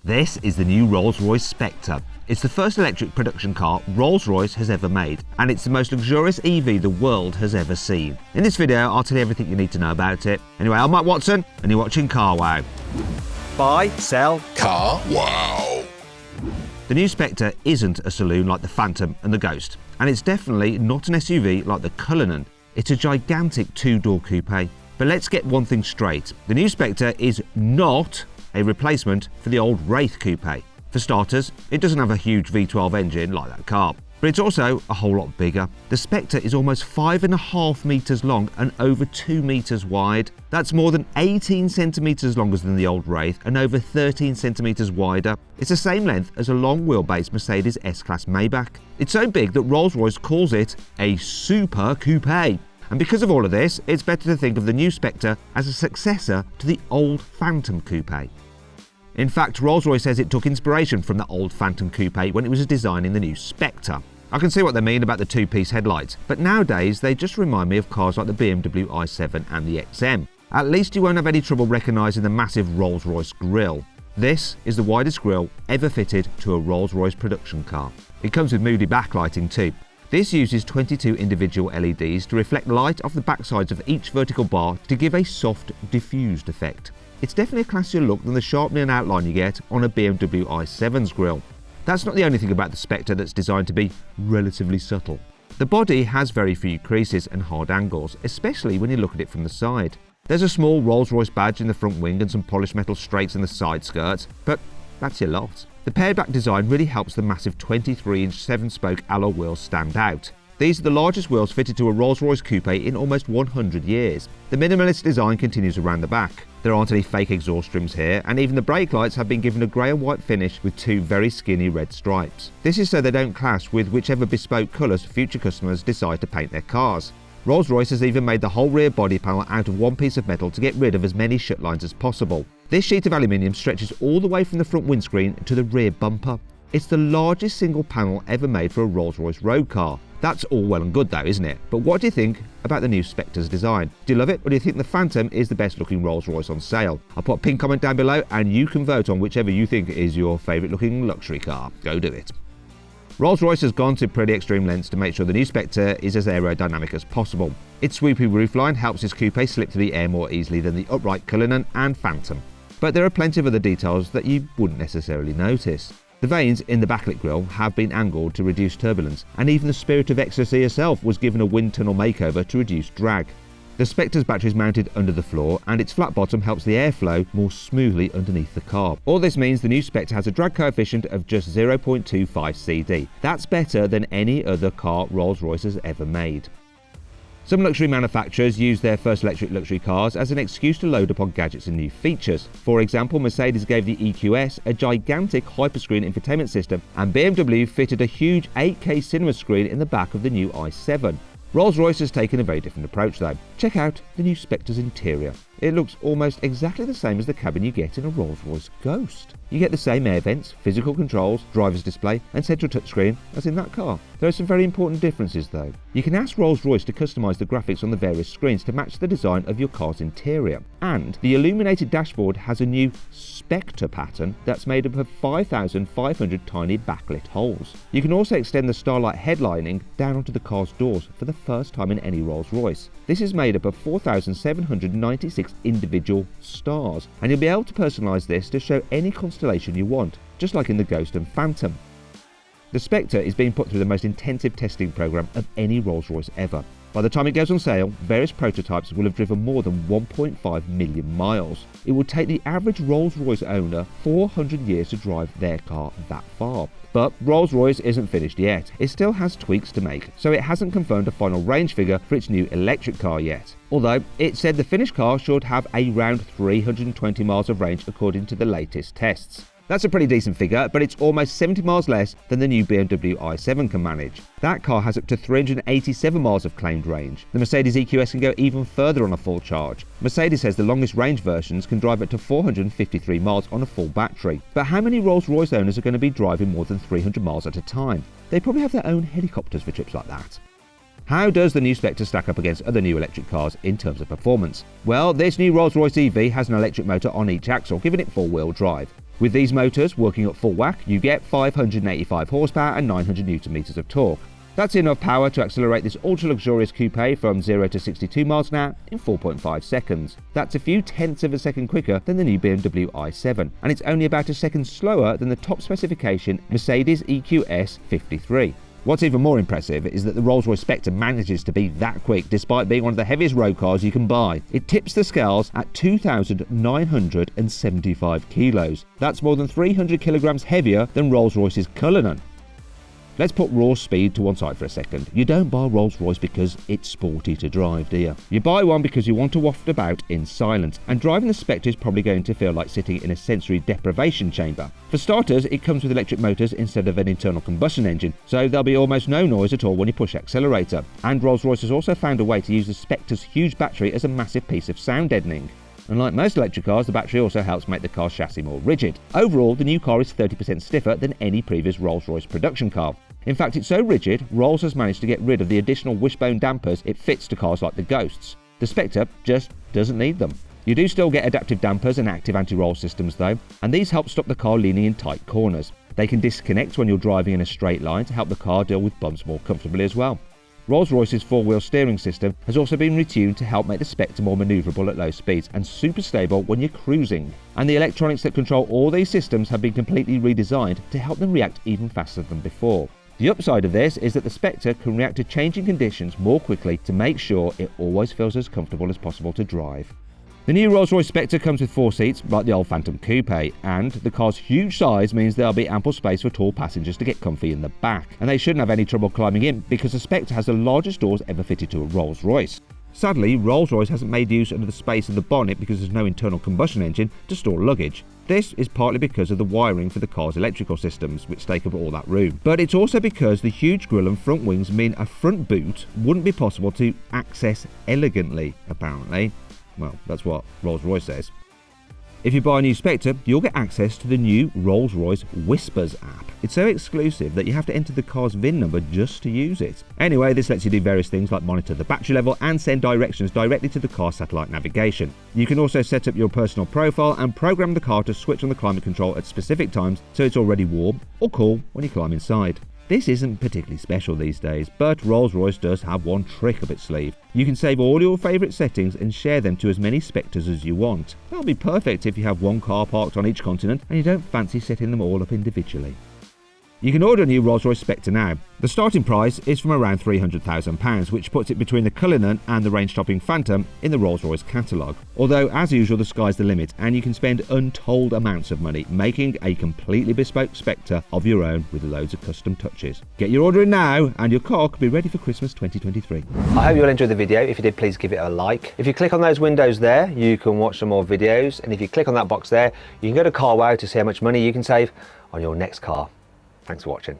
This is the new Rolls-Royce Spectre. It's the first electric production car Rolls-Royce has ever made, and it's the most luxurious EV the world has ever seen. In this video, I'll tell you everything you need to know about it. Anyway, I'm Mike Watson, and you're watching Car Wow. Buy, sell, Car Wow. The new Spectre isn't a saloon like the Phantom and the Ghost, and it's definitely not an SUV like the Cullinan. It's a gigantic two-door coupe. But let's get one thing straight. The new Spectre is not a replacement for the old Wraith coupe. For starters, it doesn't have a huge V12 engine like that car, but it's also a whole lot bigger. The Spectre is almost 5.5 metres long and over 2 metres wide. That's more than 18 centimetres longer than the old Wraith and over 13 centimetres wider. It's the same length as a long wheelbase Mercedes S-Class Maybach. It's so big that Rolls-Royce calls it a super coupe. And because of all of this, it's better to think of the new Spectre as a successor to the old Phantom coupe. In fact, Rolls-Royce says it took inspiration from the old Phantom coupe when it was designing the new Spectre. I can see what they mean about the two-piece headlights, but nowadays they just remind me of cars like the BMW i7 and the XM. At least you won't have any trouble recognising the massive Rolls-Royce grille. This is the widest grille ever fitted to a Rolls-Royce production car. It comes with moody backlighting too. This uses 22 individual LEDs to reflect light off the backsides of each vertical bar to give a soft, diffused effect. It's definitely a classier look than the sharpening outline you get on a BMW i7's grille. That's not the only thing about the Spectre that's designed to be relatively subtle. The body has very few creases and hard angles, especially when you look at it from the side. There's a small Rolls-Royce badge in the front wing and some polished metal strakes in the side skirts, but that's your lot. The pared back design really helps the massive 23-inch 7-spoke alloy wheels stand out. These are the largest wheels fitted to a Rolls-Royce coupe in almost 100 years. The minimalist design continues around the back. There aren't any fake exhaust trims here, and even the brake lights have been given a grey and white finish with two very skinny red stripes. This is so they don't clash with whichever bespoke colours future customers decide to paint their cars. Rolls-Royce has even made the whole rear body panel out of one piece of metal to get rid of as many shut lines as possible. This sheet of aluminium stretches all the way from the front windscreen to the rear bumper. It's the largest single panel ever made for a Rolls-Royce road car. That's all well and good though, isn't it? But what do you think about the new Spectre's design? Do you love it, or do you think the Phantom is the best looking Rolls-Royce on sale? I'll put a pinned comment down below and you can vote on whichever you think is your favourite looking luxury car. Go do it. Rolls-Royce has gone to pretty extreme lengths to make sure the new Spectre is as aerodynamic as possible. Its swoopy roofline helps its coupe slip through the air more easily than the upright Cullinan and Phantom. But there are plenty of other details that you wouldn't necessarily notice. The vanes in the backlit grille have been angled to reduce turbulence, and even the Spirit of Ecstasy herself was given a wind tunnel makeover to reduce drag. The Spectre's battery is mounted under the floor, and its flat bottom helps the airflow more smoothly underneath the car. All this means the new Spectre has a drag coefficient of just 0.25 CD. That's better than any other car Rolls-Royce has ever made. Some luxury manufacturers use their first electric luxury cars as an excuse to load upon gadgets and new features. For example, Mercedes gave the EQS a gigantic hyperscreen infotainment system, and BMW fitted a huge 8K cinema screen in the back of the new i7. Rolls-Royce has taken a very different approach though. Check out the new Spectre's interior. It looks almost exactly the same as the cabin you get in a Rolls-Royce Ghost. You get the same air vents, physical controls, driver's display and central touchscreen as in that car. There are some very important differences though. You can ask Rolls-Royce to customise the graphics on the various screens to match the design of your car's interior. And the illuminated dashboard has a new Spectre pattern that's made up of 5,500 tiny backlit holes. You can also extend the Starlight headlining down onto the car's doors for the first time in any Rolls-Royce. This is made up of 4,796 individual stars, and you'll be able to personalise this to show any constellation you want, just like in the Ghost and Phantom. The Spectre is being put through the most intensive testing programme of any Rolls-Royce ever. By the time it goes on sale, various prototypes will have driven more than 1.5 million miles. It will take the average Rolls-Royce owner 400 years to drive their car that far. But Rolls-Royce isn't finished yet. It still has tweaks to make, so it hasn't confirmed a final range figure for its new electric car yet. Although it said the finished car should have around 320 miles of range according to the latest tests. That's a pretty decent figure, but it's almost 70 miles less than the new BMW i7 can manage. That car has up to 387 miles of claimed range. The Mercedes EQS can go even further on a full charge. Mercedes says the longest range versions can drive up to 453 miles on a full battery. But how many Rolls-Royce owners are going to be driving more than 300 miles at a time? They probably have their own helicopters for trips like that. How does the new Spectre stack up against other new electric cars in terms of performance? Well, this new Rolls-Royce EV has an electric motor on each axle, giving it four-wheel drive. With these motors working at full whack, you get 585 horsepower and 900 newton meters of torque. That's enough power to accelerate this ultra-luxurious coupe from 0 to 62 miles an hour in 4.5 seconds. That's a few tenths of a second quicker than the new BMW i7, and it's only about a second slower than the top specification Mercedes EQS 53. What's even more impressive is that the Rolls-Royce Spectre manages to be that quick despite being one of the heaviest road cars you can buy. It tips the scales at 2,975 kilos. That's more than 300 kilograms heavier than Rolls-Royce's Cullinan. Let's put raw speed to one side for a second. You don't buy Rolls-Royce because it's sporty to drive, do you? You buy one because you want to waft about in silence, and driving the Spectre is probably going to feel like sitting in a sensory deprivation chamber. For starters, it comes with electric motors instead of an internal combustion engine, so there'll be almost no noise at all when you push accelerator. And Rolls-Royce has also found a way to use the Spectre's huge battery as a massive piece of sound deadening. Unlike most electric cars, the battery also helps make the car's chassis more rigid. Overall, the new car is 30% stiffer than any previous Rolls-Royce production car. In fact, it's so rigid, Rolls has managed to get rid of the additional wishbone dampers it fits to cars like the Ghosts. The Spectre just doesn't need them. You do still get adaptive dampers and active anti-roll systems though, and these help stop the car leaning in tight corners. They can disconnect when you're driving in a straight line to help the car deal with bumps more comfortably as well. Rolls-Royce's four-wheel steering system has also been retuned to help make the Spectre more manoeuvrable at low speeds and super stable when you're cruising. And the electronics that control all these systems have been completely redesigned to help them react even faster than before. The upside of this is that the Spectre can react to changing conditions more quickly to make sure it always feels as comfortable as possible to drive. The new Rolls-Royce Spectre comes with 4 seats like the old Phantom Coupe, and the car's huge size means there'll be ample space for tall passengers to get comfy in the back, and they shouldn't have any trouble climbing in because the Spectre has the largest doors ever fitted to a Rolls-Royce. Sadly, Rolls-Royce hasn't made use of the space in the bonnet because there's no internal combustion engine to store luggage. This is partly because of the wiring for the car's electrical systems, which take up all that room. But it's also because the huge grille and front wings mean a front boot wouldn't be possible to access elegantly, apparently. Well, that's what Rolls-Royce says. If you buy a new Spectre, you'll get access to the new Rolls-Royce Whispers app. It's so exclusive that you have to enter the car's VIN number just to use it. Anyway, this lets you do various things like monitor the battery level and send directions directly to the car's satellite navigation. You can also set up your personal profile and program the car to switch on the climate control at specific times so it's already warm or cool when you climb inside. This isn't particularly special these days, but Rolls-Royce does have one trick up its sleeve. You can save all your favourite settings and share them to as many Spectres as you want. That'll be perfect if you have one car parked on each continent and you don't fancy setting them all up individually. You can order a new Rolls-Royce Spectre now. The starting price is from around £300,000, which puts it between the Cullinan and the range-topping Phantom in the Rolls-Royce catalogue. Although, as usual, the sky's the limit, and you can spend untold amounts of money making a completely bespoke Spectre of your own with loads of custom touches. Get your order in now, and your car could be ready for Christmas 2023. I hope you all enjoyed the video. If you did, please give it a like. If you click on those windows there, you can watch some more videos, and if you click on that box there, you can go to CarWow to see how much money you can save on your next car. Thanks for watching.